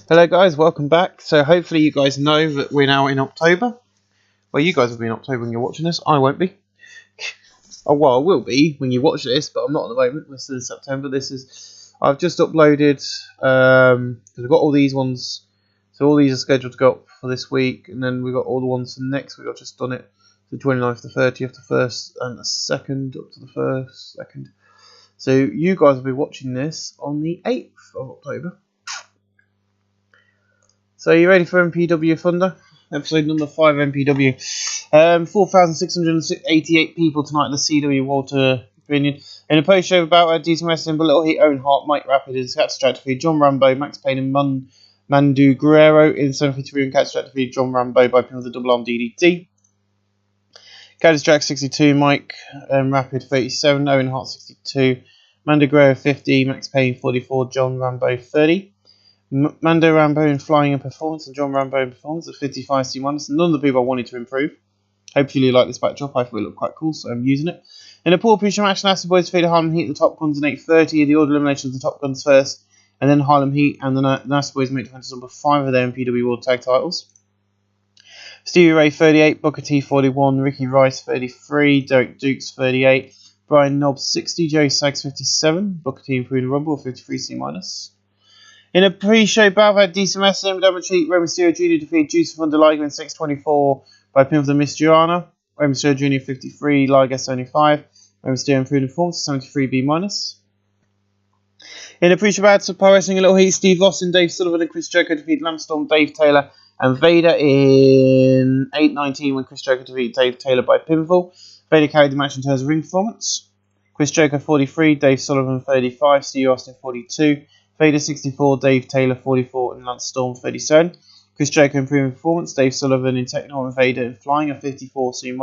Hello guys, welcome back. So hopefully you guys know that we're now in October. Well, you guys will be in October when you're watching this. I won't be. Oh well, I will be when you watch this, but I'm not at the moment. We're still in September. I've just uploaded, because we've got all these ones. So all these are scheduled to go up for this week, and then we've got all the ones for next week. I've just done it. The 29th, the 30th, the 1st, and the 2nd, up to the 1st, 2nd. So you guys will be watching this on the 8th of October. So you ready for MPW Thunder? Episode number 5 MPW. 4,688 people tonight at the CW Walter Opinion. In a post-show about decent wrestling, but Little Heat, Owen Hart, Mike Rapid in Catastrophe, John Rambo, Max Payne and Mandu Guerrero in 753 and Catastrophe, John Rambo by pin of the double arm DDT. Catastrophe 62, Mike Rapid 37, Owen Hart 62, Mandu Guerrero 50, Max Payne 44, John Rambo 30. Mando Rambo in flying and performance and John Rambo in performance at 55 C1. None of the people I wanted to improve. Hopefully you like this backdrop. I thought it looked quite cool, so I'm using it. In a pool pre-show match, Nasty Boys defeated Harlem Heat, the Top Guns in 8:30. The order eliminations, the Top Guns first, and then Harlem Heat and the Nasty Boys make defense number 5 of their MPW World Tag Titles. Stevie Ray 38, Booker T 41, Ricky Rice 33, Derek Dukes 38, Brian Nobbs 60, Joe Sags 57, Booker T improved the Rumble 53 C-. In a pre-show battle at decent wrestling, Double Cheat, Rey Mysterio Jr. defeated Juice Thunder Liger in 6:24 by pin of the Miss Joanna. Rey Mysterio Jr. 53, Liger 75. Rey Mysterio improved performance 73 B-. In a pre-show battle, Power Wrestling, a Little Heat, Steve Austin, Dave Sullivan and Chris Jericho defeated Lambstorm, Dave Taylor and Vader in 8:19 when Chris Jericho defeated Dave Taylor by pinfall. Vader carried the match in terms of ring performance. Chris Jericho 43, Dave Sullivan 35, Steve Austin 42. Vader 64, Dave Taylor 44, and Lance Storm 37. Chris Jericho improving performance, Dave Sullivan in technical and Vader in flying at 54 C-. In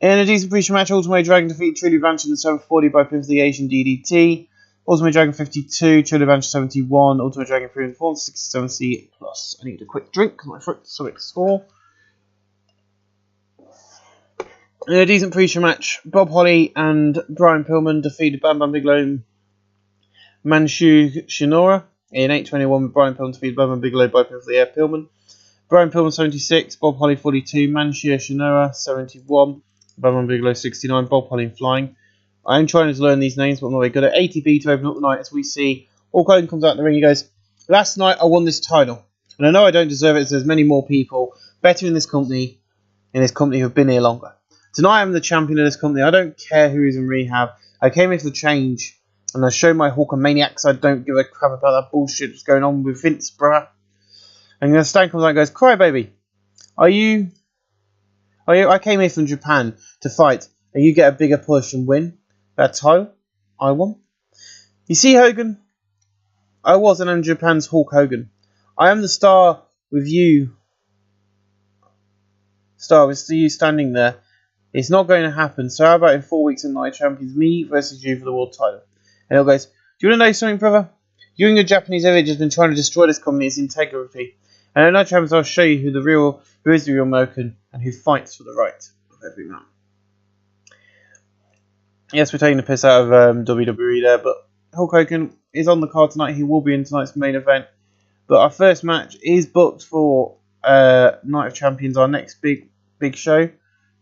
a decent pre-show match, Ultimate Dragon defeated Truly Blanchard in 7:40 by pin for the Asian DDT. Ultimate Dragon 52, Truly Blanchard 71, Ultimate Dragon improving performance 67 C+. I need a quick drink because my throat's so sore. In a decent pre-show match, Bob Holly and Brian Pillman defeated Bam Bam Bigelow Manshu Shinora in 8:21 with Brian Pillman defeated Bam Bam Bigelow by pin for the Air Pillman. Brian Pillman 76, Bob Holly 42, Manshu Shinora 71, Bam Bam Bigelow 69, Bob Holly in flying. I am trying to learn these names, but I'm not very good at. ATB to open up the night as we see Hulk Hogan comes out in the ring. He goes, "Last night I won this title, and I know I don't deserve it as there's many more people better in this company who have been here longer. Tonight I'm the champion of this company. I don't care who is in rehab. I came here for the change. And I show my Hulkamaniacs I don't give a crap about that bullshit that's going on with Vince, bruh." And then Stan comes out and goes, "Cry baby, I came here from Japan to fight, and you get a bigger push and win that title I won. You see, Hogan, I was and I'm Japan's Hulk Hogan. I am the star with you. Star with you standing there. It's not going to happen. So how about in 4 weeks and Night Champions, me versus you for the world title?" And he goes, "Do you want to know something, brother? You and your Japanese image has been trying to destroy this company's integrity. And at Night Champions, I'll show you who is the real American and who fights for the right of every man." Yes, we're taking the piss out of WWE there, but Hulk Hogan is on the card tonight. He will be in tonight's main event. But our first match is booked for Night of Champions, our next big show.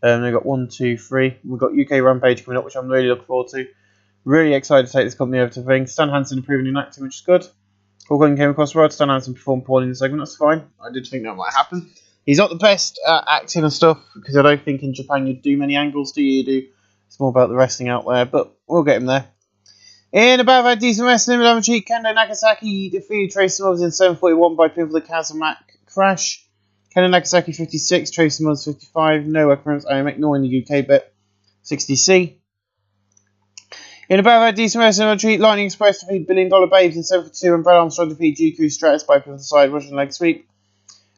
We've got 1, 2, 3. We've got UK Rampage coming up, which I'm really looking forward to. Really excited to take this company over to the ring. Stan Hansen improving in acting, which is good. Hulk Hogan came across the road. Stan Hansen performed poorly in the segment. That's fine. I did think that might happen. He's not the best at acting and stuff, because I don't think in Japan you do many angles, do you? It's more about the wrestling out there, but we'll get him there. In about that decent wrestling, Double Cheat, Kendo Nagasaki defeated Tracy Smothers in 7:41 by pin for the Kaz and Mac Crash. Kendo Nagasaki 56, Tracy Smothers 55. No occurrence. I am ignoring the UK bit. 60C. In about that decent wrestling, Double Cheat, Lightning Express defeated $1 Billion Babes in 7:42 and Brad Armstrong defeated GQ Stratus by pin for the side Russian leg sweep.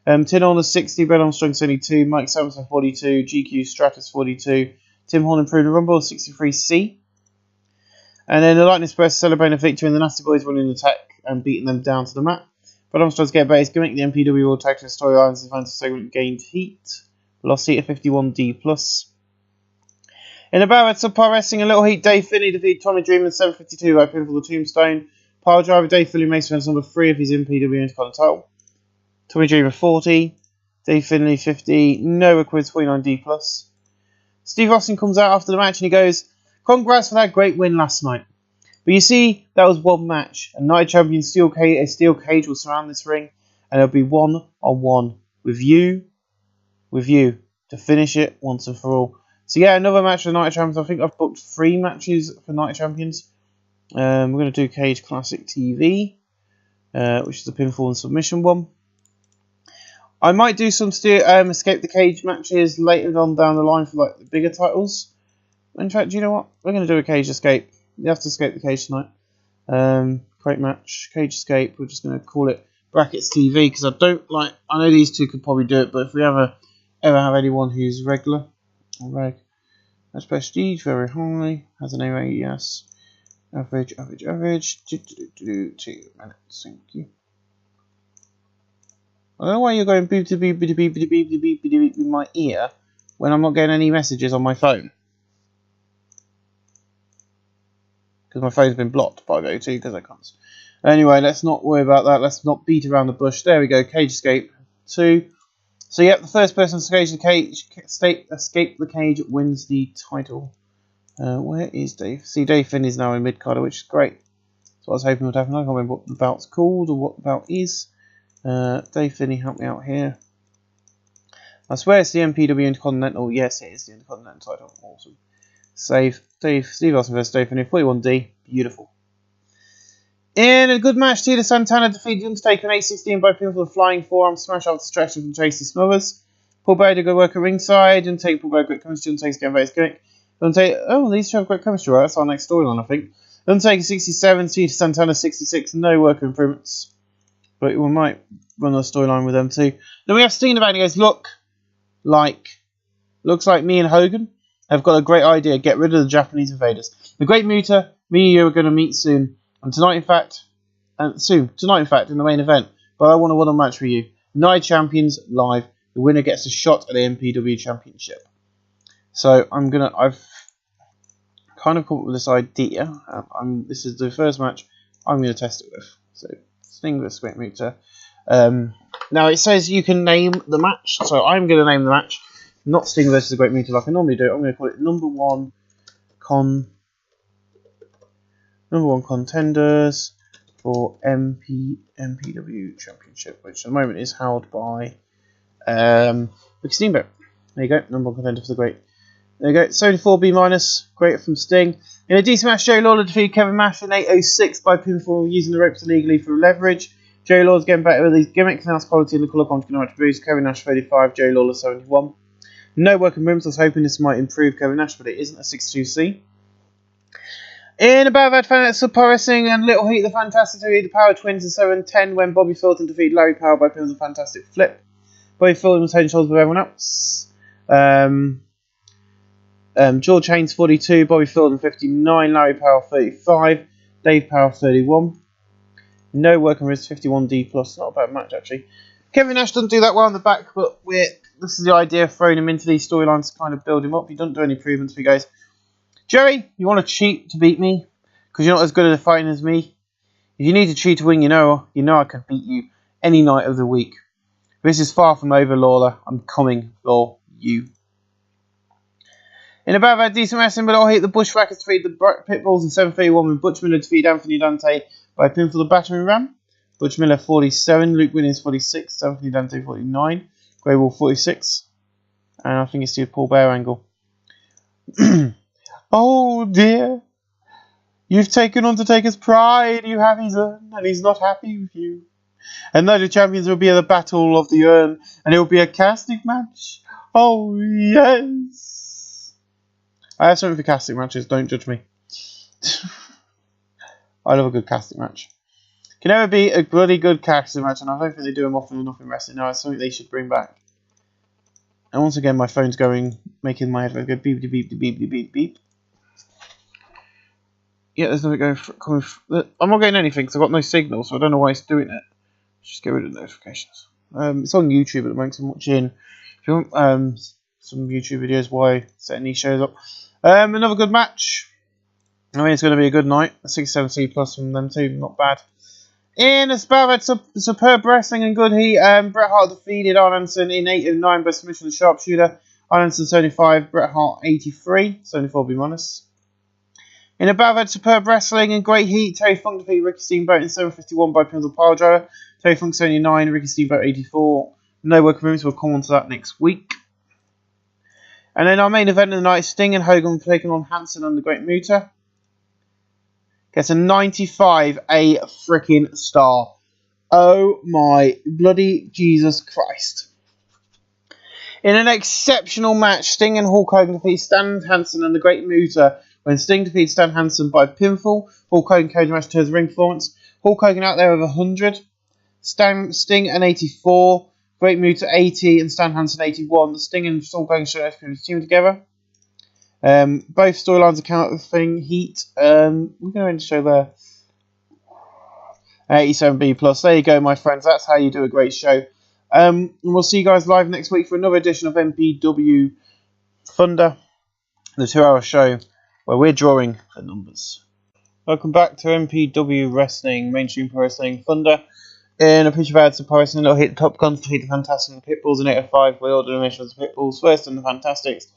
Tin Horner 60, Brad Armstrong 72, Mike Sampson 42, GQ Stratus 42, Tim Horn improved the Rumble 63C. And then the Lightning Express celebrating a victory and the Nasty Boys winning the attack and beating them down to the mat. Brad Armstrong's get better. His gimmick, the MPW World Tag Team Storylines and Fantasy segment gained heat. Lost heat at 51D+. In a battle at Subpar Wrestling, a Little Heat, Dave Finney defeated Tommy Dreamer in 7:52 by pin for the Tombstone. Pile driver Dave Finley makes defense number 3 of his MPW Intercontinental. Tommy Dreamer 40. Dave Finley 50. Noah Quiz 49D+. Steve Austin comes out after the match and he goes, "Congrats for that great win last night. But you see, that was one match. A Night Champion steel cage will surround this ring and it'll be one-on-one with you to finish it once and for all." So yeah, another match for the Night Champions. I think I've booked 3 matches for Night Champions. We're going to do Cage Classic TV, which is the pinfall and submission one. I might do some Escape the Cage matches later on down the line for like the bigger titles. In fact, do you know what? We're going to do a Cage Escape. You have to escape the cage tonight. Great match. Cage Escape. We're just going to call it Brackets TV because I don't like. I know these two could probably do it, but if we ever have anyone who's regular or reg, that's prestige very high. Has an AES. Average. 2 minutes. Thank you. I don't know why you're going beep to beep in my ear when I'm not getting any messages on my phone. Because my phone's been blocked by O2 because I can't. Anyway, let's not worry about that. Let's not beat around the bush. There we go. Cage Escape 2. So yep, the first person to escape the cage wins the title. Where is Dave? See, Dave Finn is now in mid-carder, which is great. That's what I was hoping would happen. I can't remember what the bout's called or what the bout is. Dave Finney, help me out here. I swear it's the MPW Intercontinental. Yes, it is the Intercontinental title. Awesome. Save. Steve Austin versus Dave Finney. 41D. Beautiful. In a good match, Tito Santana defeated Undertaker in 8-16 by pinfall with a flying forearm smash after stretching from Tracy Smothers. Paul Bear did good work at ringside. Undertaker, Paul Bear, great chemistry. Undertaker's getting very gimmick. Oh, these two have great chemistry, right? That's our next storyline, I think. Undertaker 67, Tito Santana 66. No work improvements. But we might run a storyline with them too. Then we have Steen about and he goes, looks like me and Hogan have got a great idea. Get rid of the Japanese invaders. The Great Muta, me and you are going to meet soon. And tonight, in fact, in the main event. But I want a one-on match for you. Night Champions live. The winner gets a shot at the MPW Championship. So I've kind of come up with this idea. This is the first match I'm going to test it with. So Sting versus Great Muta. Now it says you can name the match, so I'm going to name the match. Not Sting versus the Great Muta like I normally do. I'm going to call it number one contenders for MPW Championship, which at the moment is held by Ricky Steamboat. There you go, number one contender for the Great. There you go, 74B minus, great from Sting. In a decent match, Jerry Lawler defeated Kevin Nash in 8:06 by pinfall using the ropes illegally for leverage. Jerry Lawler's getting better with his gimmicks, now quality in the colour content to boost. Kevin Nash 35, Jerry Lawler 71. No working rooms. I was hoping this might improve Kevin Nash, but it isn't a 62C. In a bout of Fantastic Pro Wrestling and Little Heat, the Fantastic defeated the Power Twins in 7-10 when Bobby Fulton defeated Larry Power by pinfall the Fantastic Flip. Bobby Fulton was head and shoulders with everyone else. George Haynes 42, Bobby Fulton 59, Larry Power 35, Dave Power 31. No working wrist 51D+. Not a bad match actually. Kevin Nash doesn't do that well on the back, but this is the idea of throwing him into these storylines to kind of build him up. He doesn't do any improvements for you guys. Jerry, you want to cheat to beat me? Because you're not as good at a fighting as me? If you need to cheat to win, you know I can beat you any night of the week. This is far from over, Lawler. I'm coming for you. In about that decent wrestling, but I'll hit the Bushwhackers defeated the Pitbulls in 7:31 when Butch Miller defeated Anthony Dante by pinfall the battering ram. Butch Miller 47, Luke Williams 46, Anthony Dante 49, Grey Wolf 46, and I think it's the Paul Bear angle. Oh dear, you've taken Undertaker's pride, you have his urn, and he's not happy with you. And now the champions will be at the Battle of the Urn, and it will be a casting match. Oh yes. I have something for casting matches, don't judge me. I love a good casting match. Can never be a bloody good casting match, and I don't think they do them often enough in wrestling now. It's something they should bring back. And once again, my phone's going, making my headphones go beep, beep, beep, beep, beep, beep, beep. Yeah, there's nothing coming. I'm not getting anything because I've got no signal, so I don't know why it's doing it. Just get rid of the notifications. It's on YouTube at the moment. I'm watching. If you want some YouTube videos, why setting these shows up. Another good match. I mean, it's going to be a good night. A 67C plus from them too, not bad. In a spell, superb wrestling and good heat. Bret Hart defeated Arn Anderson in 8 of 9 by submission of the sharpshooter. Arn Anderson 75, Bret Hart 83, 74 be honest. In a battle, superb wrestling and great heat. Terry Funk defeated Ricky Steamboat in 7:51 by pinfall pile driver. Terry Funk 79, Ricky Steamboat 84. No work moves. We'll come on to that next week. And then our main event of the night: Sting and Hogan taking on Hansen and the Great Muta. Gets a 95, a freaking star. Oh my bloody Jesus Christ. In an exceptional match, Sting and Hulk Hogan defeat Stan Hansen and the Great Muta when Sting defeats Stan Hansen by pinfall. Hulk Hogan cage match turns ring performance. Hulk Hogan out there with 100. Sting an 84. Great Muta 80 and Stan Hansen 81. The Sting and Hulk Hogan show the team together. Both storylines account of the thing. Heat. We're going to end the show there. 87B plus. There you go, my friends. That's how you do a great show. And we'll see you guys live next week for another edition of MPW Thunder, the 2-hour show where we're drawing the numbers. Welcome back to MPW Wrestling, Mainstream Pro Wrestling Thunder. In a picture of ads, Pro Wrestling, it'll hit the Top Guns, defeat the Fantastics and the Pitbulls in 8 of 5 with order eliminations of the Pitbulls, first and the Fantastics.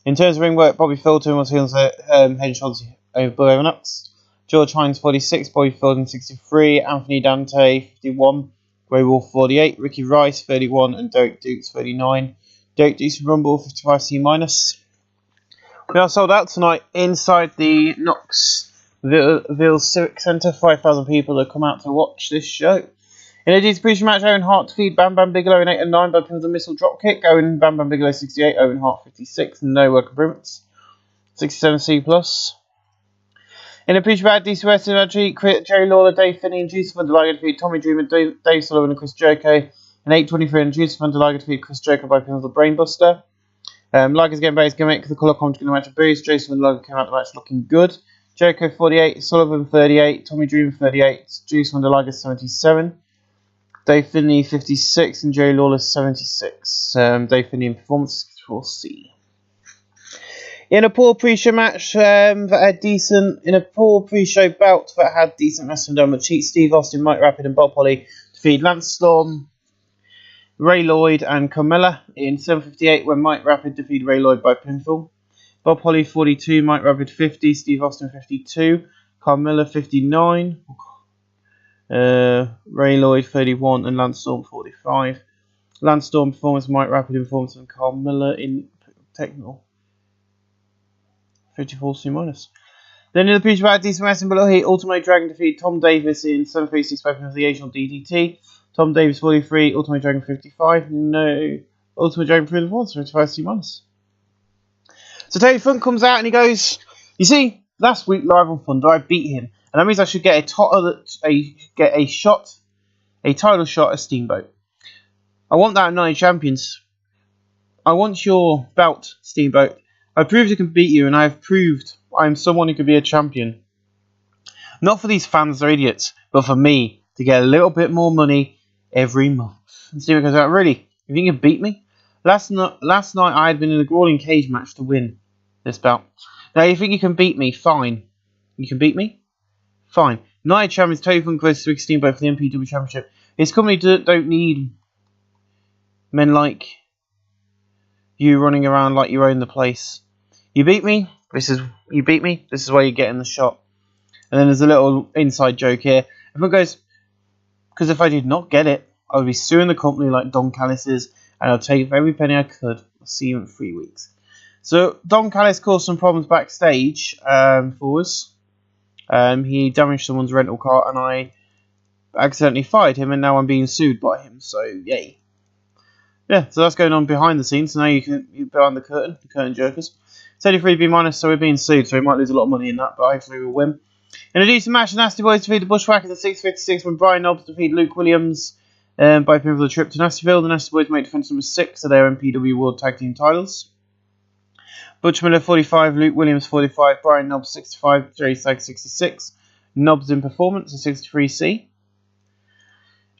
In terms of ring work, Bobby Fulton was heels head and shoulders over Bill Evans. George Hines 46, Bobby Fulton 63, Anthony Dante 51, Grey Wolf 48, Ricky Rice 31, and Derek Dukes 39. Derek Dukes from Rumble 55C minus. We are sold out tonight inside the Knoxville Civic Centre. 5,000 people have come out to watch this show. In a distribution match, Owen Hart defeated Bam Bam Bigelow in 8 and 9 by pins and missile dropkick. Bam Bam Bigelow 68, Owen Hart 56, no work improvements. 67C plus. In a push back, DC West energy, Jerry Lawler, Dave Finney, and Juice Van der Liger defeat Tommy Dreamer, Dave Sullivan, and Chris Jericho. In 8:23, and Juice Van der Liger defeat Chris Jericho by pins of the Brainbuster. Liger's getting better, he's going to make the colour comment going to match a boost. Jason Van der Liger came out of the match looking good. Jericho 48, Sullivan 38, Tommy Dreamer 38, Juice Van der Liger 77. Dave Finney 56 and Jerry Lawler 76. Dave Finney in performance 64C. In a poor pre-show match that had decent, in a poor pre-show bout that had decent wrestling done with Cheat, Steve Austin, Mike Rapid, and Bob Holly defeated Lance Storm, Ray Lloyd, and Carmella in 7:58 when Mike Rapid defeated Ray Lloyd by pinfall. Bob Holly 42, Mike Rapid 50, Steve Austin 52, Carmella 59. Ray Lloyd 31 and Lance Storm 45. Lance Storm performance, Mike Rapid in performance, and Carmella in technical 54C minus. Then in the previous match, decent wrestling below heat, Ultimate Dragon defeated Tom Davis in 7:36 weapon of the Asian DDT. Tom Davis 43, Ultimate Dragon 55. No, Ultimate Dragon through the performance 55C minus. So Terry Funk comes out and he goes, "You see, last week live on Thunder I beat him. And that means I should get a title shot at Steamboat. I want that at Night of Champions. I want your belt, Steamboat. I proved I can beat you, and I have proved I am someone who could be a champion. Not for these fans, they're idiots, but for me, to get a little bit more money every month." And Steamboat goes out, "Really? You think you can beat me? Last night I had been in a grueling cage match to win this belt. Now you think you can beat me? Fine. You can beat me? Fine. Night Champions, Terry Funk versus Rick Steamboat for the MPW Championship. His company don't need men like you running around like you own the place. You beat me. This is why you're getting the shot." And then there's a little inside joke here. Everyone goes, "Because if I did not get it, I would be suing the company like Don Callis is, and I'll take every penny I could. I'll see you in 3 weeks." So Don Callis caused some problems backstage for us. He damaged someone's rental car and I accidentally fired him, and now I'm being sued by him, so yay. Yeah, so that's going on behind the scenes, so now you're behind the curtain jerkers. It's only 3B minus, so we're being sued, so we might lose a lot of money in that, but hopefully we'll win. In a decent match, the Nasty Boys defeated the Bushwhackers at 6:56 when Brian Knobs defeated Luke Williams by pinfall for the trip to Nastyville. The Nasty Boys made defense number 6 of their MPW World Tag Team titles. Butch Miller 45, Luke Williams 45, Brian Knobs 65, Jerry Sag 66. Knobs in performance at 63C.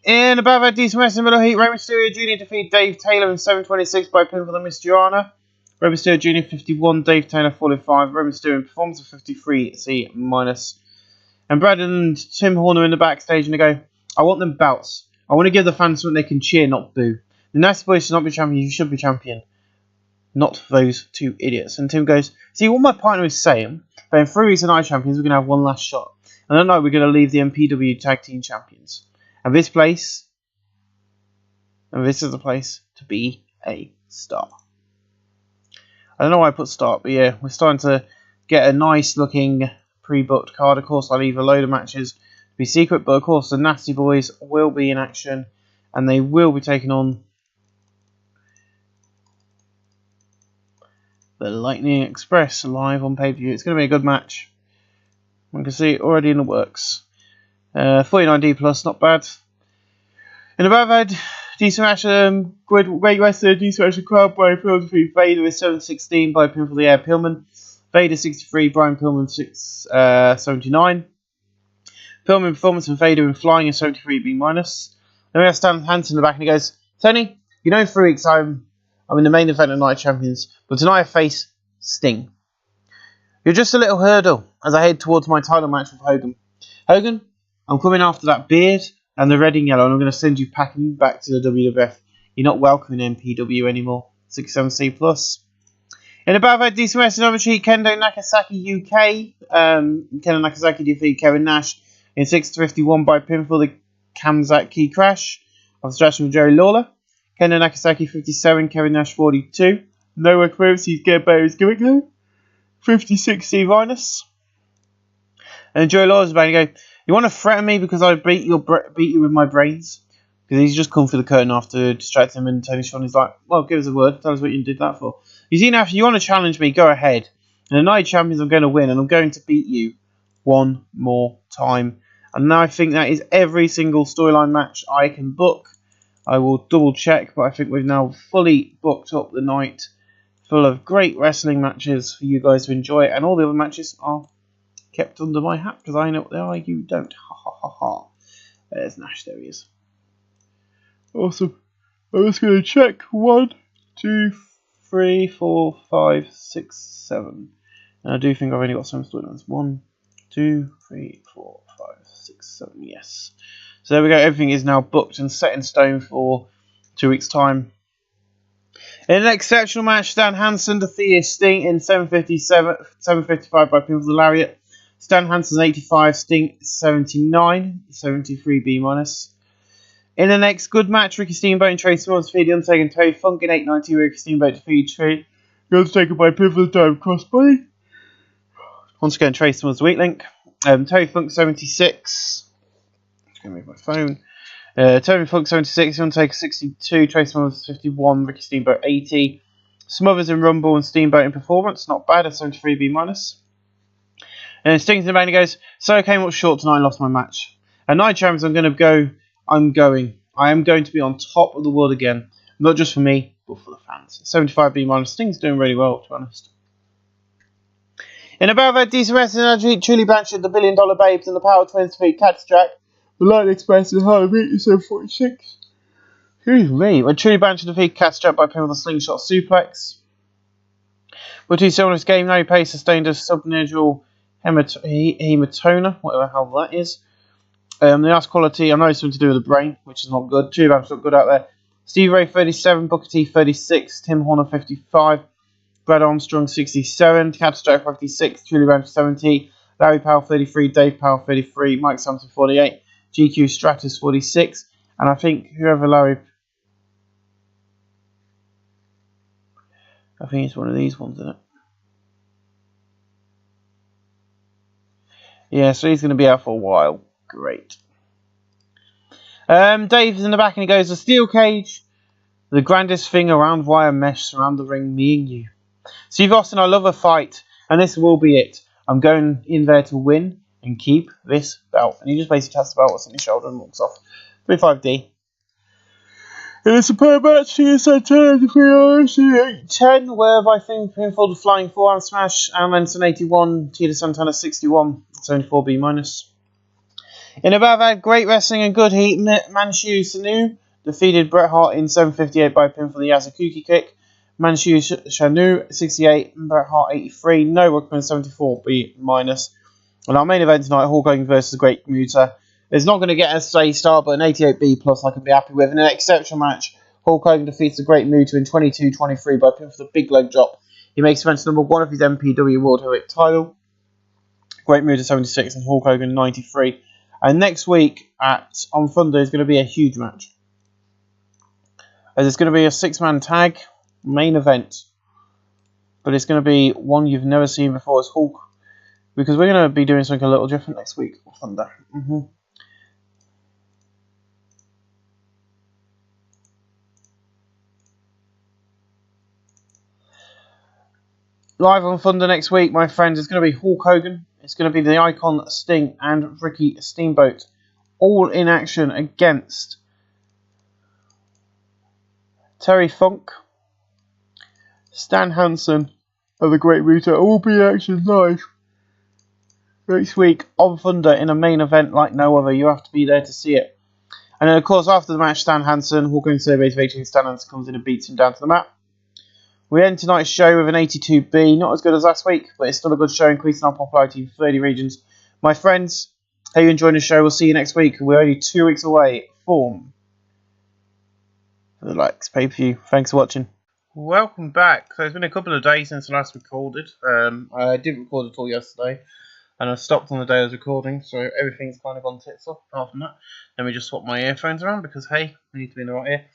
In about decent wrestling middle heat, Rey Mysterio Jr. defeated Dave Taylor in 7:26 by pinfall for the Mystiana. Roman Stewart Jr. 51, Dave Taylor 45, Roman Stewart in performance of 53, C minus. And Brad and Tim Horner in the backstage, and they go, I want them belts. I want to give the fans something they can cheer, not boo. The Nasty Boys should not be champion, you should be champion. Not those two idiots. And Tim goes, see, what my partner is saying, but in 3 weeks of Night Champions, we're going to have one last shot. And that night, we're going to leave the MPW Tag Team Champions. And this is the place to be a star. I don't know why I put start, but yeah, we're starting to get a nice looking pre-booked card. Of course, I'll leave a load of matches to be secret, but of course the Nasty Boys will be in action and they will be taking on the Lightning Express live on pay-per-view. It's going to be a good match. I can see it already in the works. 49D plus, not bad. In the bad decent match, great wrestler, decent match, crowd, Brian Pillman defeated Vader with 7-16 by pinfall the air Pillman. Vader 63, Brian Pillman 79. Pillman performance and Vader in flying in 73 B minus. Then we have Stan Hansen in the back and he goes, Tony, you know in 3 weeks I'm in the main event of Night Champions, but tonight I face Sting. You're just a little hurdle as I head towards my title match with Hogan. Hogan, I'm coming after that beard and the red and yellow, and I'm going to send you packing back to the WWF. You're not welcome in MPW anymore. 67C plus. In a bad decent wrestling number sheet, Kendo Nagasaki UK. Kendo Nagasaki defeated Kevin Nash in 6-51 by pinfall the Kamzaki Crash of distraction with Jerry Lawler. Kendo Nagasaki 57, Kevin Nash 42. Nowhere close, he's getting better, he's giving though. 56C minus. And Jerry Lawler's about to go, you want to threaten me because I beat you with my brains? Because he's just come through the curtain after distracting him, and Tony Schiavone's like, well, give us a word. Tell us what you did that for. You see, now, if you want to challenge me, go ahead. In the Night Champions, I'm going to win, and I'm going to beat you one more time. And now I think that is every single storyline match I can book. I will double check, but I think we've now fully booked up the night full of great wrestling matches for you guys to enjoy. And all the other matches are kept under my hat because I know what they are, you don't. Ha ha ha ha. There's Nash, there he is. Awesome. I'm just going to check. 1, 2, 3, 4, 5, 6, 7. And I do think I've only got 7 storylines. 1, 2, 3, 4, 5, 6, 7. Yes. So there we go. Everything is now booked and set in stone for 2 weeks' time. In an exceptional match, Stan Hansen defeated Sting in 7:55 by pinfall the Lariat. Stan Hansen's 85, Sting 79, 73B minus. In the next good match, Ricky Steamboat and Tracy Swords defeated The Undertaker and Terry Funk in 8:90. Ricky Steamboat defeated The Undertaker by pinfall dive crossbody. Once again, Tracy Swords weak link. Terry Funk 76. I'm just going to move my phone. Terry Funk 76, The Undertaker 62, Tracy Swords 51, Ricky Steamboat 80. Smothers in Rumble and Steamboat in performance, not bad at 73B minus. And Sting's in the back and he goes, so I came up short tonight and lost my match. At Night Champions, I am going to be on top of the world again. Not just for me, but for the fans. 75B minus. Sting's doing really well, to be honest. In about that decent wrestling energy, Truly Blanchard, the $1 Billion Babes, and the Power Twins defeat Catstrack. The Lightning Express and Hard Beat 746. Excuse me. When Truly Blanchard defeated Catstrack by pinfall the Slingshot Suplex. But two similar game, now he pays sustained a subnodal hematoma, whatever the hell that is. The last quality, I know it's something to do with the brain, which is not good. Truly Blanchard's not good out there. Steve Ray 37, Booker T 36, Tim Horner 55, Brad Armstrong 67, Catstrack 56, Truly Blanchard 70, Larry Powell 33, Dave Powell 33, Mike Sampson 48, GQ Stratus 46, and I think I think it's one of these ones, isn't it? Yeah, so he's going to be out for a while. Great. Dave's in the back and he goes, the steel cage, the grandest thing around wire mesh surround the ring, me and you. Steve Austin, I love a fight, and this will be it. I'm going in there to win and keep this belt. And he just basically taps the belt, what's on his shoulder, and walks off. 35D. In a superb match, TS Santana defeated 8-10, where I think pinfall the Flying Forearm Smash, Al Manson 81, TS Santana 61, 74B minus. In above that, great wrestling and good heat, Manchu Sanu defeated Bret Hart in 7:58 by pinfall the Yasukuki kick. Manchu Shanu 68, Bret Hart 83, No Workman 74, B minus. And our main event tonight, Hulk Hogan versus the Great Muta. It's not going to get us a star, but an 88B plus I can be happy with. In an exceptional match, Hulk Hogan defeats the Great Muta in 22-23 by pin for the big leg drop. He makes events number 1 of his MPW World Heavyweight title. Great Muta 76 and Hulk Hogan 93. And next week on Thunder is going to be a huge match. As it's going to be a 6-man tag main event. But it's going to be one you've never seen before as Hulk. Because we're going to be doing something a little different next week on Thunder. Live on Thunder next week, my friends, it's going to be Hulk Hogan. It's going to be the Icon, Sting, and Ricky Steamboat. All in action against Terry Funk, Stan Hansen, and the Great Muta. All be action live next week on Thunder in a main event like no other. You have to be there to see it. And then, of course, after the match, Stan Hansen, Hulk Hogan surveys victory. Stan Hansen comes in and beats him down to the mat. We end tonight's show with an 82B. Not as good as last week, but it's still a good show, increasing our popularity in 30 regions. My friends, hope you enjoyed the show. We'll see you next week. We're only 2 weeks away from the Likes pay-per-view. Thanks for watching. Welcome back. So it's been a couple of days since I last recorded. I didn't record at all yesterday, and I stopped on the day I was recording, so everything's kind of gone tits up apart from that. Let me just swap my earphones around because, hey, we need to be in the right ear.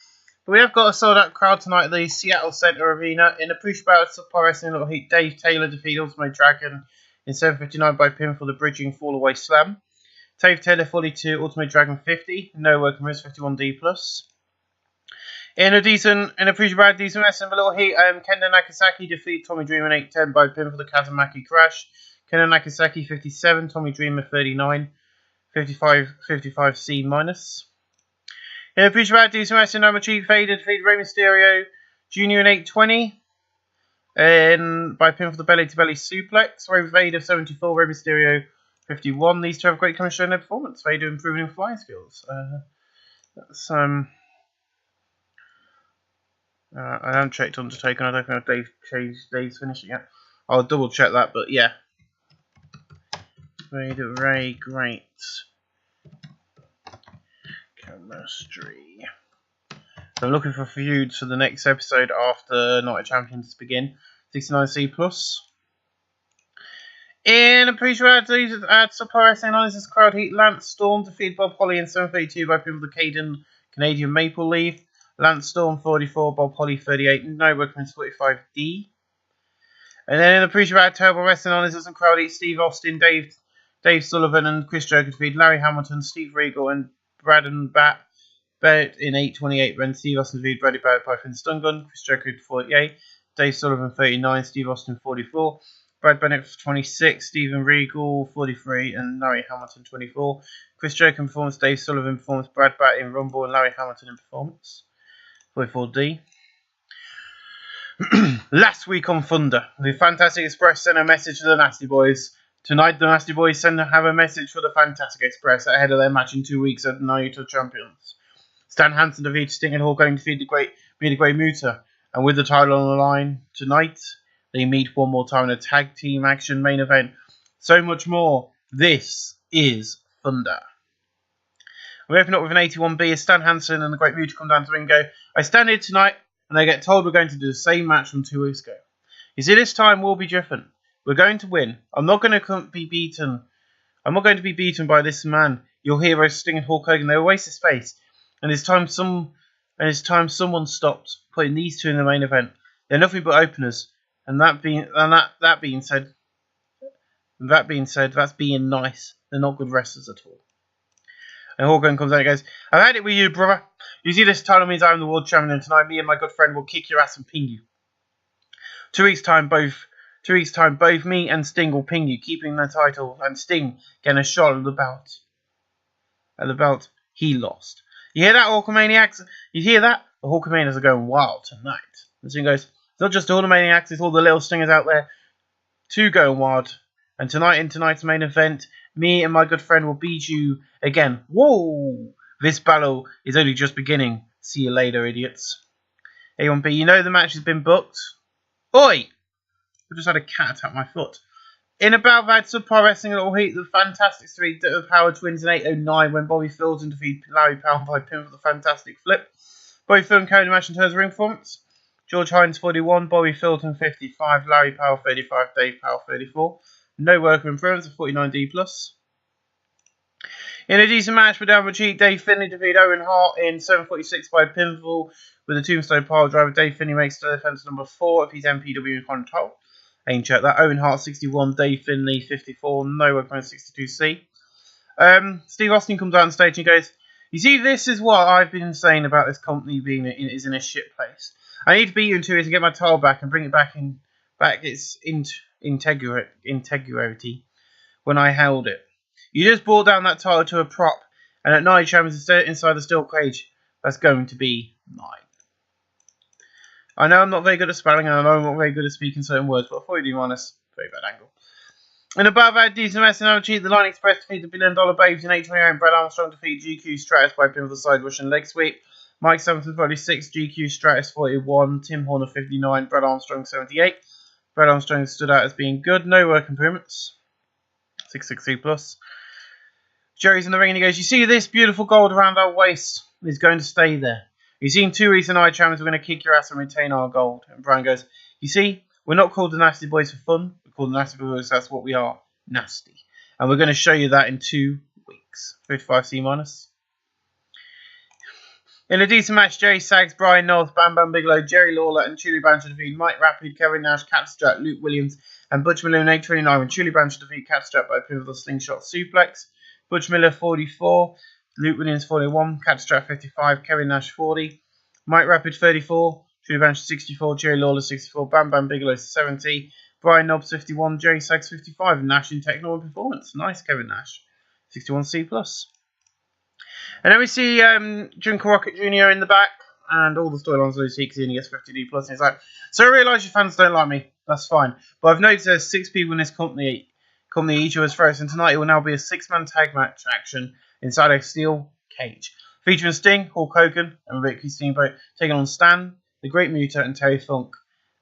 But we have got a sold-out crowd tonight at the Seattle Center Arena. In a push battle of Pro Wrestling Little Heat, Dave Taylor defeated Ultimate Dragon in 7:59 by pin for the bridging fall-away slam. Dave Taylor 42, Ultimate Dragon 50, No Working Moves 51D+. In a push battle, decent wrestling for Little Heat, Kendo Nagasaki defeated Tommy Dreamer 8-10 by pin for the Kazumaki Crash. Kendo Nagasaki 57, Tommy Dreamer 39, 55C minus. In a push battle, decent wrestling, I'm a Chief Vader defeated Rey Mysterio Jr. in 8:20 and by pin for the belly-to-belly suplex. Rey Vader 74, Rey Mysterio 51. These two have great chemistry in their performance. Vader improving in flying skills. I haven't checked Undertaker. I don't think Dave changed Dave's finish yet. I'll double check that, but yeah. Vader, Rey, great chemistry. So I'm looking for feuds for the next episode after Night of Champions begin. 69C plus. In a pre-show at Pro Wrestling Analysis Crowd Heat, Lance Storm defeated Bob Holly in 7:32 by pin for the Canadian Maple Leaf. Lance Storm 44, Bob Holly 38, No Workman's 45D. And then in the pre-show at Terrible Wrestling Analysis and Crowd Heat, Steve Austin, Dave Sullivan, and Chris Jericho defeated Larry Hamilton, Steve Regal, and Brad and Bat in 8:28 when Steve Austin defeated Brady Barrett by Finn Stun Gun, Chris Jericho 48, Dave Sullivan 39, Steve Austin 44, Brad Bennett 26, Steven Regal 43, and Larry Hamilton 24. Chris Jericho in performance, Dave Sullivan in performance, Brad Barrett in Rumble, and Larry Hamilton in performance. 44D. Last week on Thunder, the Fantastic Express sent a message to the Nasty Boys. Tonight, the Nasty Boys have a message for the Fantastic Express ahead of their match in 2 weeks at Night of Champions. Stan Hansen defeated Sting and Hulk Hogan defeated the Great Muta. And with the title on the line tonight, they meet one more time in a tag team action main event. So much more. This is Thunder. We open up with an 81B as Stan Hansen and the Great Muta come down to the ring and go, I stand here tonight and they get told we're going to do the same match from 2 weeks ago. You see, this time will be different. We're going to win. I'm not going to be beaten. I'm not going to be beaten by this man. Your heroes Sting and Hulk Hogan. They were a waste of space. And it's time someone stopped putting these two in the main event. They're nothing but openers. And that being said, that's being nice. They're not good wrestlers at all. And Hulk Hogan comes out and goes, I've had it with you, brother. You see, this title means I'm the world champion, and tonight me and my good friend will kick your ass and ping you. 2 weeks time, both me and Sting will ping you, keeping the title, and Sting getting a shot at the belt. At the belt he lost. You hear that, Hulkamaniacs? You hear that? The Hulkamaniacs are going wild tonight. And Sting goes, it's not just the Hulkamaniacs, it's all the little stingers out there too going wild. And tonight, in tonight's main event, me and my good friend will beat you again. Whoa! This battle is only just beginning. See you later, idiots. A1B, you know the match has been booked. Oi! I just had a cat attack my foot. In a bout of subpar wrestling at all heat, the Fantastic Three Power Twins in 809 when Bobby Fields defeated Larry Powell by pin for the Fantastic Flip. Bobby Fields carried the match in terms of ring performance. George Hines 41, Bobby Fields 55, Larry Powell 35, Dave Powell 34. No worker improvements of 49D+. In a decent match for downward cheat, Dave Finlay defeated Owen Hart in 7:46 by pinfall with a tombstone pile driver. Dave Finlay makes the defense number 4 of his MPW in control. Ain't check that. Owen Hart 61, Dave Finlay 54, no work 62C. Steve Austin comes out on stage and he goes, "You see, this is what I've been saying about this company being is in a shit place. I need to beat you in 2 years to get my title back and bring it back its integrity when I held it. You just brought down that title to a prop, and at night champions inside the steel cage. That's going to be mine." I know I'm not very good at spelling, and I know I'm not very good at speaking certain words, but before you do, honest, very bad angle. In above our decent wrestling cheat, the Line Express defeated the $1 Billion Babes in 828. Brad Armstrong defeated GQ Stratus by pin with a side Russian leg sweep. Mike Sampson 46, GQ Stratus 41, Tim Horner 59, Brad Armstrong 78. Brad Armstrong stood out as being good, no work improvements. 660+. Jerry's in the ring and he goes, "You see this beautiful gold around our waist is going to stay there. You've seen 2 recent eye champions, we're going to kick your ass and retain our gold." And Brian goes, "You see, we're not called the Nasty Boys for fun. We're called the Nasty Boys, that's what we are, nasty. And we're going to show you that in 2 weeks. 55C-. In a decent match, Jerry Sags, Brian North, Bam Bam Bigelow, Jerry Lawler and Tully Blanchard defeat Mike Rapid, Kevin Nash, Catstrap, Luke Williams and Butch Miller in 829 when Tully Blanchard defeat Catstrap by pin with a slingshot suplex. Butch Miller 44, Luke Williams 41, Catstrap 55, Kevin Nash 40, Mike Rapid 34, Tully Blanchard 64, Jerry Lawler 64, Bam Bam Bigelow 70, Brian Nobbs 51, Jerry Sags 55, and Nash in technical performance. Nice, Kevin Nash. 61C+. And then we see Junker Rocket Jr. in the back, and all the storylines are loose because he only gets 50D+. And he's like, "So I realise your fans don't like me. That's fine. But I've noticed there's 6 people in this company each of us first, and tonight it will now be a 6-man tag match action inside a steel cage. Featuring Sting, Hulk Hogan, and Ricky Steamboat taking on Stan, The Great Muta, and Terry Funk.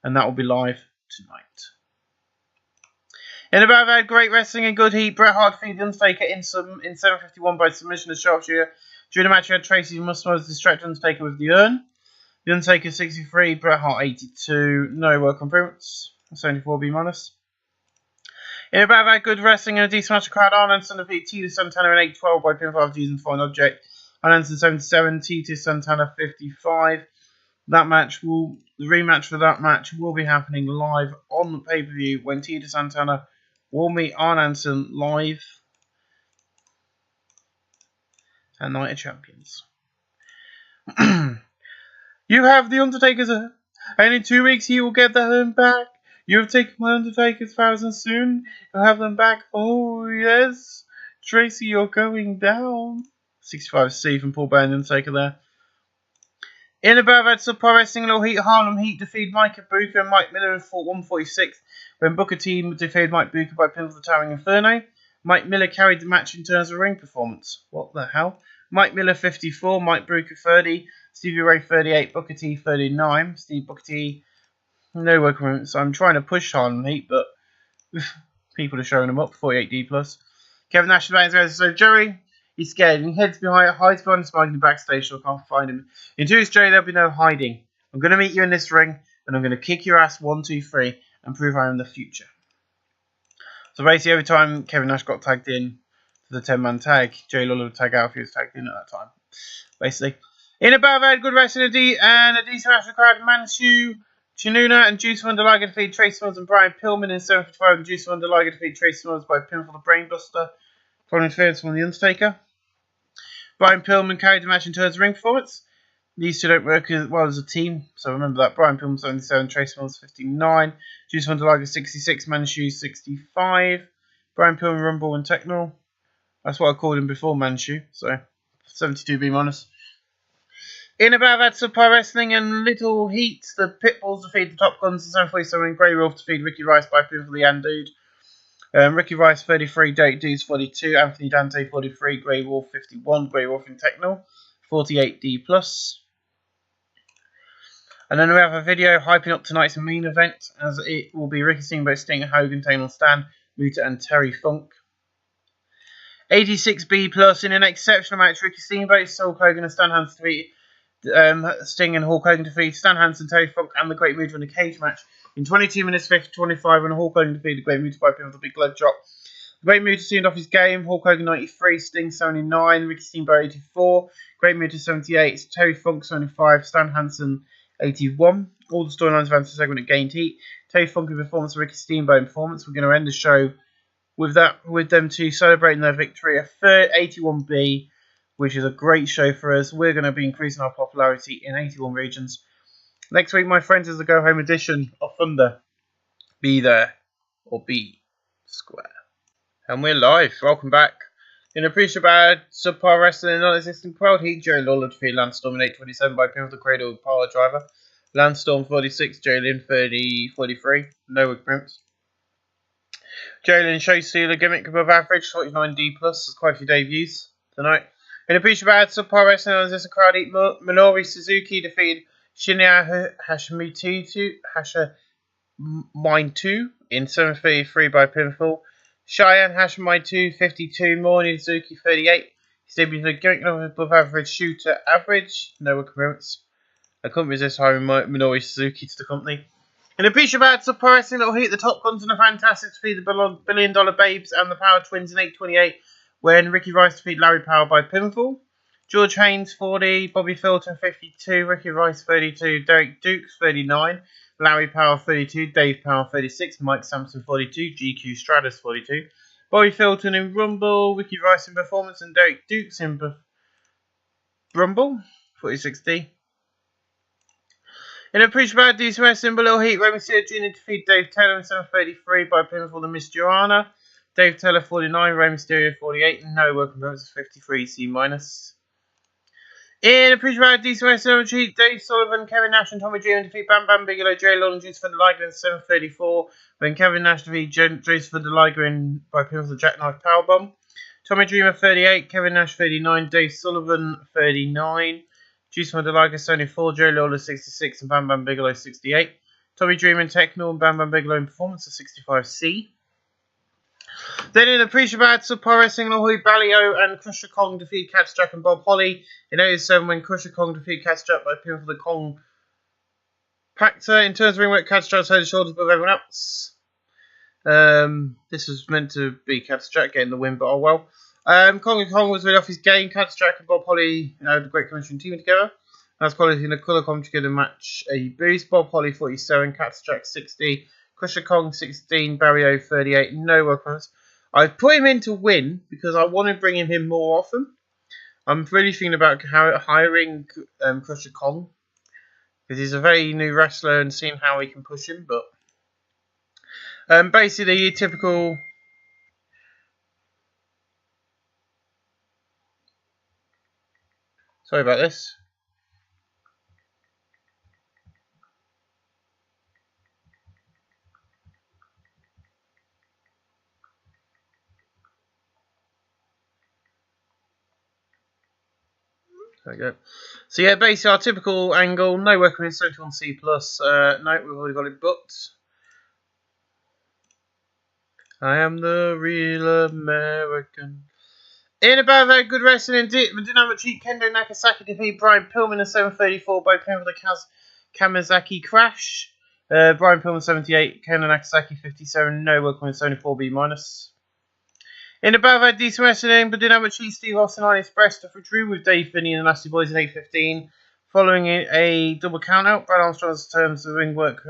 And that will be live tonight." In about that, great wrestling and good heat, Bret Hart defeated The Undertaker in 7:51 by submission to Sharpshooter. During the match, you had Tracy Musmos distract Undertaker with the urn. The Undertaker 63, Bret Hart 82, no work improvements, 74B-. In about that, good wrestling and a decent match of crowd, Arn Anderson defeated Tito Santana in 812 by pinfall after using Foreign Object. Arn Anderson 77, Tito Santana 55. The rematch for that match will be happening live on the pay-per-view when Tito Santana will meet Arn Anderson live at Night of Champions. "You have the Undertaker's urn, and in 2 weeks he will get the urn back. You have taken my Undertaker's vows, and soon you'll have them back. Oh, yes. Tracy, you're going down." 65C from Paul Bear and Undertaker there. In above that, subpar wrestling and all heat, Harlem Heat defeated Mike Booker and Mike Miller in 146 when Booker T defeated Mike Booker by pin for the Towering Inferno. Mike Miller carried the match in terms of ring performance. What the hell? Mike Miller 54, Mike Booker 30, Stevie Ray 38, Booker T 39. Steve Booker T, no work movements. I'm trying to push Harlem Heat, but people are showing him up. 48D+. Kevin Nash is so Jerry. He's scared and he hides behind the spike in the backstage so I can't find him. In 2 weeks, Jerry, there'll be no hiding. I'm going to meet you in this ring and I'm going to kick your ass 1, 2, 3 and prove I am the future. So basically, every time Kevin Nash got tagged in to the 10-man tag, Jerry Lawler would tag out if he was tagged in at that time. Basically. In above that, good wrestling and a decent match crowd. Mansu, Chinuna and Juice Wonder Liger defeat Tracy Mills and Brian Pillman in 7:55 and Juice Wonder Liger defeat Tracy Mills by pinfall the Brainbuster following interference from The Undertaker. Brian Pillman carried the match in terms of ring performance. These two don't work as well as a team, so remember that. Brian Pillman 77, Tracy Mills 59, Juice Wonder Liger 66, Manchu 65, Brian Pillman Rumble and Techno. That's what I called him before Manchu, so 72B-. In about that, subpar wrestling and little heat, the Pitbulls defeat the Top Guns in 7:47 and Grey Wolf defeat Ricky Rice by pin for the Andude. Ricky Rice 33, Derek Dees 42, Anthony Dante 43, Grey Wolf 51, Grey Wolf in Techno 48D+. And then we have a video hyping up tonight's main event, as it will be Ricky Steamboat, Sting, Hogan, Taylor, Stan, Muta, and Terry Funk. 86B plus in an exceptional match, Ricky Steamboat, Hulk Hogan, and Stan Hansen defeated Sting and Hulk Hogan defeated Stan Hansen, Terry Funk, and the Great Muta in a cage match in 22 minutes 50-25 when Hulk Hogan defeated the Great Muta by pin with a big leg drop. The Great Muta seemed off his game. Hulk Hogan 93, Sting 79, Ricky Steamboat 84, Great Muta 78, Terry Funk 75, Stan Hansen 81. All the storylines of the segment have gained heat. Terry Funk in performance, Ricky Steamboat in performance. We're going to end the show with them two celebrating their victory. A third 81B, which is a great show for us. We're going to be increasing our popularity in 81 regions. Next week, my friends, is the go home edition of Thunder. Be there or be square. And we're live. Welcome back. In a pretty bad subpar wrestling and non-existent crowd heat, Jerry Lawler defeated Landstorm in 8:27 by pin with the cradle power driver. Landstorm 46, Jerry Lynn 43. No ignorance. Jerry Lynn show stealer gimmick above average, 49D plus. There's quite a few debuts tonight. In a pretty bad subpar wrestling and non-existent crowd heat, Minoru Suzuki defeated Shinya Hashimoto in 7:33 by pinfall. Cheyenne Hashimoto 2, 52, Morning Suzuki 38. He's debuted a gimmick above average shooter average. No occurrence. I couldn't resist hiring Minoru Suzuki to the company. In a piece about subpar wrestling, it'll heat the Top Guns and the Fantastics defeat the $1 Billion Babes and the Power Twins in 8:28 when Ricky Rice defeated Larry Power by pinfall. George Haynes 40, Bobby Filton 52, Ricky Rice 32, Derek Dukes 39. Larry Power 32, Dave Power 36, Mike Sampson 42, GQ Stratus 42, Bobby Filton in Rumble, Ricky Rice in Performance, and Derek Dukes in Rumble 46D. In a pretty bad DC Wrestling Below Heat, Rey Mysterio Jr. defeated Dave Taylor in 7:33 by pinfall to Miss Joanna. Dave Taylor 49, Rey Mysterio 48, and no working performance 53 C-. In a pretty bad DC Wrestling Retreat, Dave Sullivan, Kevin Nash, and Tommy Dreamer defeat Bam Bam Bigelow, Jerry Lawler, and Juice for the Liger in 7:34 when Kevin Nash defeated Juice for the Liger in by pinfall to Jackknife Powerbomb. Tommy Dreamer 38, Kevin Nash 39, Dave Sullivan 39. Juice for the Liger 74, Jerry Lawler 66, and Bam Bam Bigelow 68. Tommy Dreamer in Techno and Bam Bam Bigelow in Performance at 65C. Then in the pre-Shabbat, subpar wrestling, Lahoy Balio and Crusher Kong defeat Catstrack and Bob Holly in 87 when Crusher Kong defeat Catstrack by pinfall for the Kong Pactor. In terms of ring work, Catstrack's head and shoulders above everyone else. This was meant to be Catstrack getting the win, but oh well. Kong and Kong was really off his game. Catstrack and Bob Holly, the Great Commission teaming together. That's quality in the colour commentary to match a boost. Bob Holly 47, Catstrack 60, Crusher Kong 16, Barrio 38, no weapons. I put him in to win because I want to bring him in more often. I'm really thinking about hiring Crusher Kong because he's a very new wrestler and seeing how we can push him. But basically, typical. Sorry about this. There we go. So yeah, basically our typical angle, no working in 71C+. No, we've already got it booked. I am the real American. In about very good wrestling indeed, but didn't have a cheat. Kendo Nagasaki defeat Brian Pillman in 7:34 by pin for the Kamazaki Crash. Brian Pillman 78, Kendo Nagasaki 57, no working in 74B-. In the battle of decent wrestling, but didn't have a cheat. Steve Austin on his breast to drew with Dave Finney and the Nasty Boys in 8:15. Following a double countout, Brad Armstrong in terms of ring work,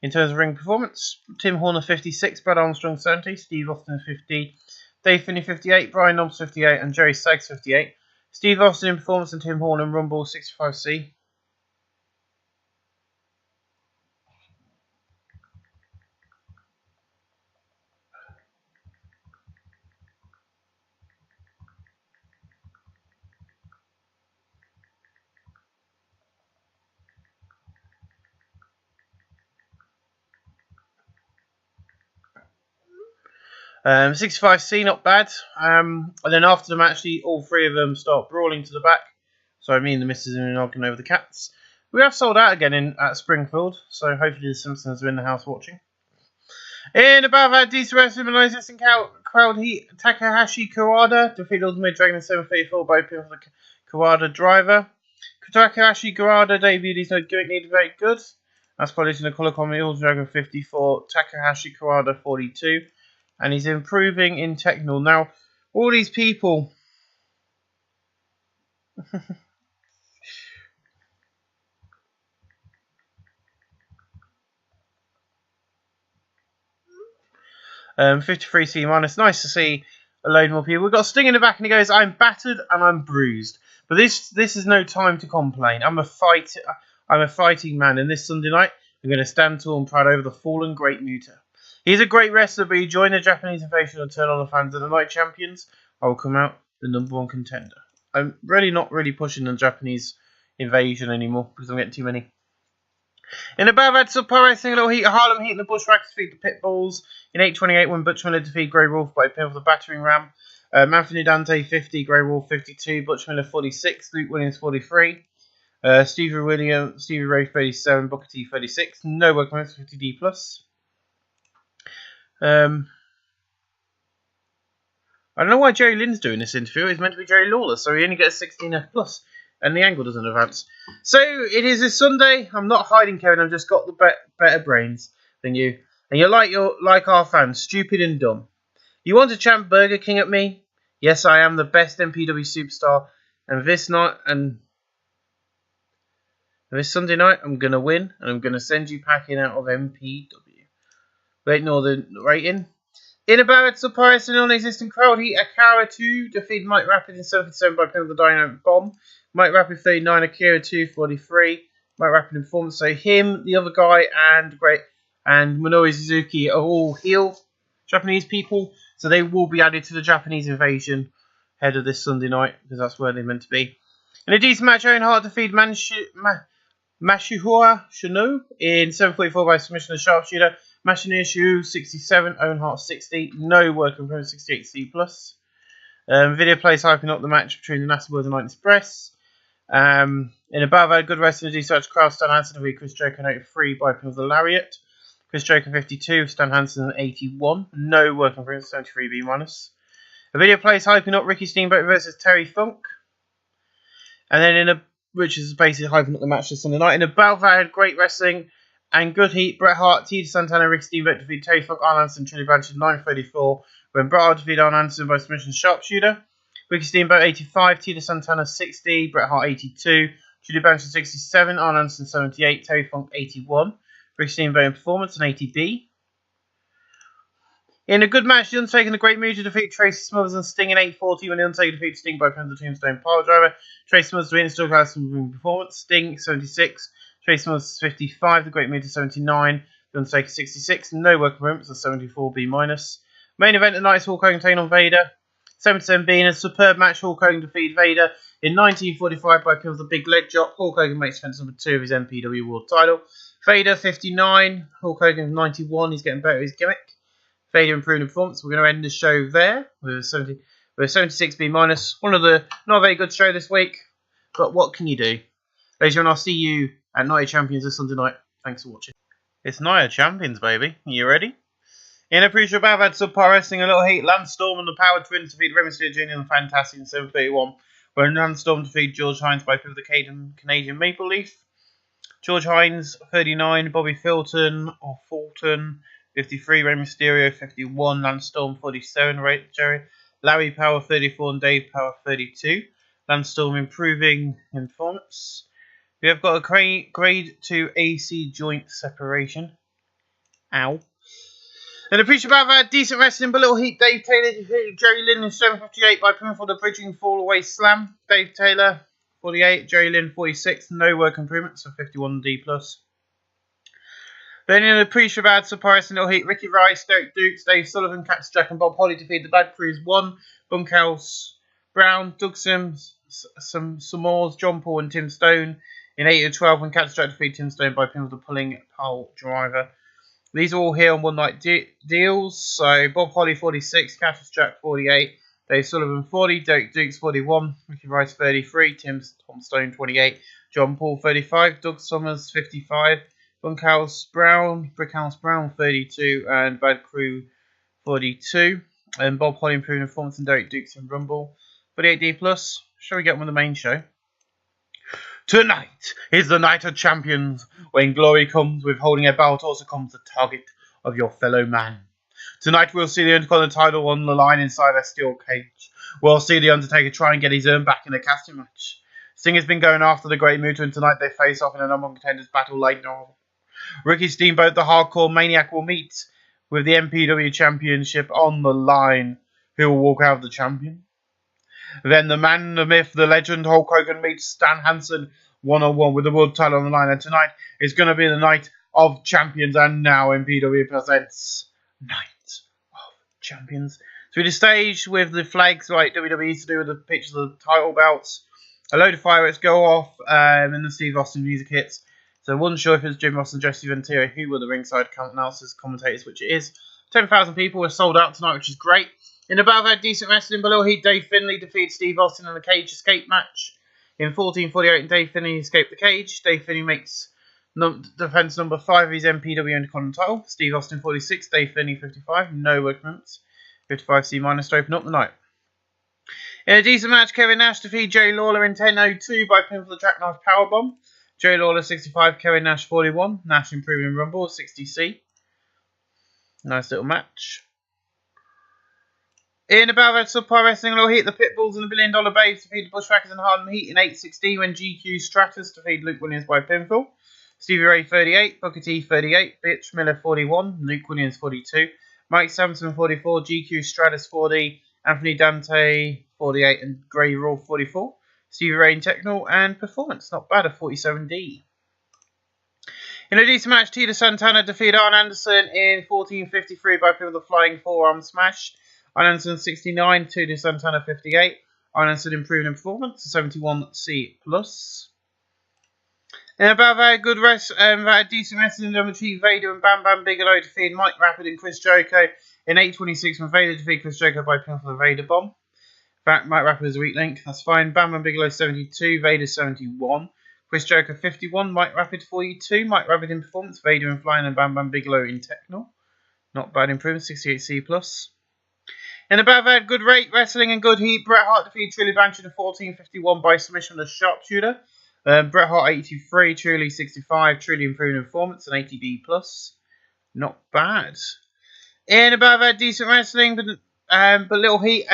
in terms of ring performance. Tim Horner 56, Brad Armstrong 70, Steve Austin 50, Dave Finney 58, Brian Knobs 58, and Jerry Saggs 58. Steve Austin in performance and Tim Horner in Rumble 65C. Um, 65C, not bad. And then after the match, all three of them start brawling to the back. So me and the missus are knocking over the cats. We have sold out again at Springfield, so hopefully the Simpsons are in the house watching. In above our decent wrestling and existing crowd heat, Takahashi Kawada defeated Ultimate Dragon in 734 by appeal for the Kawada driver. Takahashi Kawada debuted his no gimmick needed very good. That's published in the colour comedy Ultimate Dragon 54, Takahashi Kawada 42. And he's improving in technical. Now, all these people... 53C minus. Nice to see a load more people. We've got Sting in the back and he goes, I'm battered and I'm bruised. But this is no time to complain. I'm a fighting man, and this Sunday night I'm going to stand tall and proud over the fallen Great Muta. He's a great wrestler, but he joined the Japanese invasion and turn on the fans of the night champions. I will come out the #1 contender. I'm really not pushing the Japanese invasion anymore because I'm getting too many. In the Bad Subpar Wrestling, a little heat, Harlem Heat and the Bushwhackers defeat the Pitbulls. In 8:28, when Butch Miller defeated Grey Wolf by a pin for the battering ram. Anthony Dante 50, Grey Wolf 52, Butch Miller 46, Luke Williams 43. Stevie Ray 37, Booker T 36. No work on 50D plus. I don't know why Jerry Lynn's doing this interview. It's meant to be Jerry Lawler, so he only gets 16F plus. And the angle doesn't advance. So, it is this Sunday. I'm not hiding, Kevin. I've just got the better brains than you. And you're like our fans, stupid and dumb. You want to chant Burger King at me? Yes, I am the best MPW superstar. And this Sunday night, I'm going to win. And I'm going to send you packing out of MPW. Wait, no, the rating. In a Barrett surprise to non-existent crowd heat, Akira 2 defeated Mike Rapid in 77 by pin of the Dynamic Bomb. Mike Rapid 39, Akira 2 43. Mike Rapid in form. So him, the other guy, and Minoru Suzuki are all heel Japanese people. So they will be added to the Japanese invasion ahead of this Sunday night because that's where they're meant to be. In a decent match, Owen Hart defeated Masahiro Shino in 7:44 by submission of sharpshooter. Masahiro 67, Owen Hart 60. No working from 68C plus. Video plays hyping up the match between the Nasty Boys and Night Express. In above, had good wrestling to do such crowd. Stan Hansen defeated Chris Joker 83 by pin of the Lariat. Chris Joker 52, Stan Hansen 81. No working for 73B minus. A video plays hyping up Ricky Steamboat versus Terry Funk. And then which is basically hyping up the match this Sunday night. In above, I had great wrestling and good heat. Bret Hart, Tito Santana, Ricky Steamboat defeated Terry Funk, Arn Anderson, Trilly Blanchard 9:34. When Bret Hart defeated Arn Anderson by submission sharpshooter. Ricky Steamboat 85, Tito Santana 60, Bret Hart 82, Trilly Blanchard 67, Arn Anderson 78, Terry Funk 81. Ricky Steamboat in performance an 80B. In a good match, The Undertaker and the Great Muta defeat Tracy Smothers and Sting in 8:40 when The Undertaker defeated Sting by pin of the Tombstone Piledriver. Tracy Smothers wins, still has some performance. Sting 76, Tracy Smothers 55, the Great Muta 79, The Undertaker 66, no work performance, a 74B minus. Main event tonight is Hulk Hogan taking on Vader. 77B in a superb match, Hulk Hogan defeated Vader in 1945 by pin of the Big Leg Drop. Hulk Hogan makes defense number 2 of his MPW World title. Vader 59, Hulk Hogan 91, he's getting better at his gimmick. Vader improving performance. We're going to end the show there with a 76B minus. Not a very good show this week, but what can you do? Ladies and gentlemen, I'll see you at Night of Champions this Sunday night. Thanks for watching. It's Night of Champions, baby. You ready? In a pre-show bout, I've had Subpar Wrestling, a little heat. Lance Storm and the Power Twins defeat Rey Mysterio Jr. and the Fantastic in 7:31. When Lance Storm defeated George Hines by pin of the Canadian Maple Leaf. George Hines 39, Bobby Fulton 53, Rey Mysterio 51, Lance Storm 47, Larry Power 34 and Dave Power 32. Lance Storm improving in performance. We have got a grade 2 AC joint separation. Ow. And appreciate about that decent wrestling, but little heat. Dave Taylor defeated Jerry Lynn in 7:58 by pin for the bridging fall away slam. Dave Taylor 48, Jerry Lynn 46, no work improvements, so 51D plus. Then in the pre-Shabbat surprise and little heat, Ricky Rice, Derek Dukes, Dave Sullivan, Cactus Jack and Bob Holly defeated the Bad Crews 1, Bunkhouse Brown, Doug Sims, S'mores, John Paul and Tim Stone in 8-12 when Cactus Jack defeated Tim Stone by pin of the pulling pole driver. These are all here on one night deals, so Bob Holly 46, Cactus Jack 48, Dave Sullivan 40, Derek Dukes 41, Ricky Rice 33, Tom Stone 28, John Paul 35, Doug Summers 55, Brickhouse Brown 32, and Bad Crew 42, and Bob Holly improving performance and Derek Dukes in Rumble 48D+. Shall we get on with the main show? Tonight is the night of champions. When glory comes with holding a belt, also comes the target of your fellow man. Tonight we'll see the Intercontinental title on the line inside a steel cage. We'll see The Undertaker try and get his urn back in a casting match. Sting has been going after the Great Muta, and tonight they face off in a number one contenders battle like normal. Ricky Steamboat, the Hardcore Maniac, will meet with the MPW Championship on the line. Who will walk out the champion? Then the man, the myth, the legend, Hulk Hogan meets Stan Hansen one-on-one with the world title on the line. And tonight is going to be the night of champions. And now MPW presents Night of Champions. Through the stage with the flags like WWE used to do with the pictures of the title belts. A load of fireworks go off and the Steve Austin music hits. So I wasn't sure if it was Jim Ross and Jesse Ventura who were the ringside announcers, commentators, which it is. 10,000 people were sold out tonight, which is great. In the battle, had decent wrestling below heat. Dave Finlay defeated Steve Austin in a cage escape match. In 1448, Dave Finlay escaped the cage. Dave Finlay makes defense number 5 of his MPW Intercontinental title. Steve Austin 46, Dave Finlay 55. No work minutes. 55C- to open up the night. In a decent match, Kevin Nash defeated Jerry Lawler in 10:02 by pinfall the jackknife powerbomb. Jerry Lawler 65, Kevin Nash 41. Nash improving Rumble 60C. Nice little match. In the battle of Subpar Wrestling Low Heat, the Pitbulls and the $1 Billion Babes defeated Bushwhackers and Harlem Heat in 8:16 when GQ Stratus defeated Luke Williams by pinfall. Stevie Ray 38, Booker T 38, Bitch Miller 41, Luke Williams 42, Mike Sampson 44, GQ Stratus 40, Anthony Dante 48, and Grey Raw 44. Stevie Ray in Technical and Performance, not bad, a 47D. In a decent match, Tito Santana defeated Arn Anderson in 14:53 by pinfall the Flying Forearm Smash. Arn Anderson 69, Tito Santana 58. Arn Anderson improving in performance, 71C+. In about that good decent wrestling, Chief Vader and Bam Bam Bigelow defeated Mike Rapid and Chris Jericho in 8:26 when Vader defeated Chris Jericho by pinfall for the Vader Bomb. In fact, Mike Rapid is a weak link, that's fine. Bam Bam Bigelow 72, Vader 71. Chris Jericho 51, Mike Rapid 42. Mike Rapid in performance, Vader in flying, and Bam Bam Bigelow in techno. Not bad improvement, 68C+. In about that good rate, wrestling and good heat, Bret Hart defeated Trilly Blanchard in 14:51 by submission with a sharpshooter. Bret Hart 83, Trilly 65, Trilly improving in performance, and 80B+. Not bad. In about that decent wrestling, but little heat,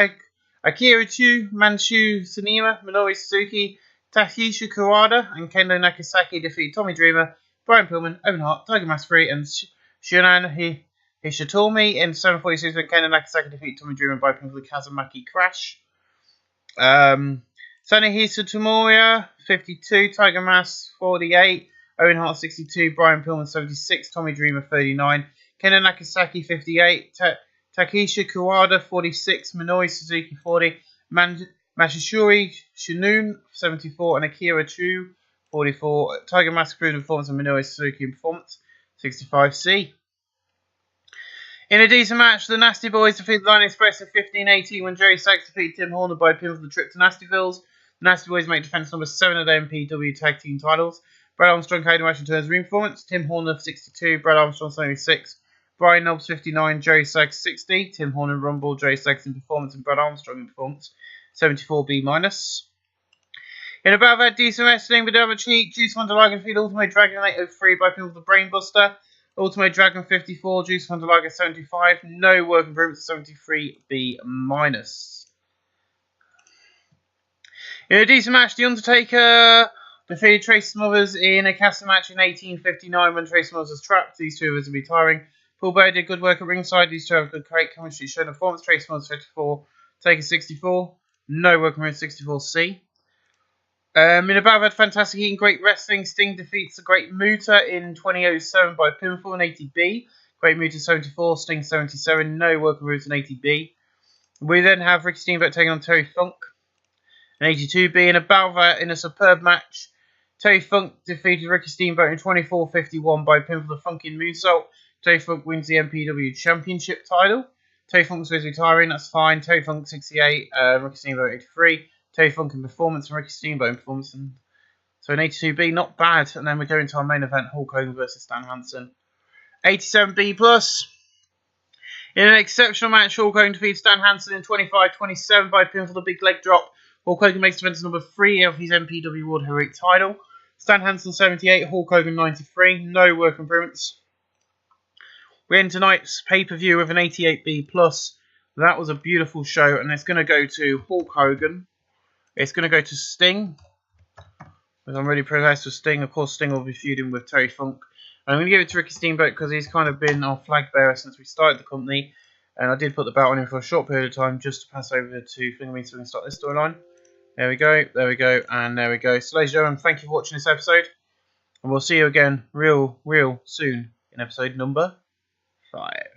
Akira Chu, Manchu Sanima, Minoru Suzuki, Takeshi Kawada, and Kendo Nakasaki defeat Tommy Dreamer, Brian Pillman, Owen Hart, Tiger Mask 3, and Shunan Hishitomi in 7:46 when Kendo Nakasaki defeat Tommy Dreamer by pinfall the Kazumaki Crash. Sanehisa Tomoya 52, Tiger Mask 48, Owen Hart 62, Brian Pillman 76, Tommy Dreamer 39, Kendo Nakasaki 58, Takeshi Kawada 46, Minoru Suzuki 40, Masashuri Shinun 74, and Akira Chu 44. Tiger Mask improved in performance and Minoru Suzuki in performance 65C. In a decent match, the Nasty Boys defeated the Line Express in 15:18 when Jerry Sachs defeated Tim Horner by pinfall for the trip to Nastyville's. The Nasty Boys make defense number 7 of their MPW Tag Team titles. Brad Armstrong, Caden Nash returns ring performance. Tim Horner 62, Brad Armstrong 76, Brian Knobs 59, Jerry Sachs 60, Tim Horner Rumble, Jerry Sachs in performance, and Brad Armstrong in performance 74B-. In about that decent wrestling, but damage heat, Juice Wondalaga defeated Ultimate Dragon 8:03 by pinfall for the Brainbuster. Ultimate Dragon 54, Juice Wondalaga 75, no work improvements 73B-. In a decent match, The Undertaker defeated Tracy Smothers in a casting match in 18:59 when Tracy Smothers was trapped. These two was to be tiring. Paul Bear did good work at ringside. These two have good chemistry shown performance. Tracy Smothers 54, Taker 64, no work improvement 64C. In a battle of fantastic heat and great wrestling, Sting defeats the Great Muta in 20:07 by pinfall in 80B. Great Muta 74, Sting 77, no work improvements in 80B. We then have Ricky Steamboat taking on Terry Funk in 82B. In a battle in a superb match, Terry Funk defeated Ricky Steamboat in 24:51 by pinfall the Funkin' Moonsault. Terry Funk wins the MPW Championship title. Terry Funk's retiring, that's fine. Terry Funk 68, Ricky Steamboat 83. Terry Funk in performance and Ricky Steamboat in performance. And so an 82B, not bad. And then we go into our main event, Hulk Hogan versus Stan Hansen. 87B plus. In an exceptional match, Hulk Hogan defeats Stan Hansen in 25-27 by pinfall the big leg drop. Hulk Hogan makes defense number 3 of his MPW World Heavyweight title. Stan Hansen 78, Hulk Hogan 93. No work improvements. We're in tonight's pay-per-view with an 88B plus. That was a beautiful show, and it's going to go to Hulk Hogan. It's going to go to Sting. Because I'm really impressed with Sting. Of course, Sting will be feuding with Terry Funk. And I'm going to give it to Ricky Steamboat because he's kind of been our flag bearer since we started the company. And I did put the belt on him for a short period of time just to pass over to Finger Me so we can start this storyline. There we go, and there we go. So, ladies and gentlemen, thank you for watching this episode. And we'll see you again real soon in episode number 5.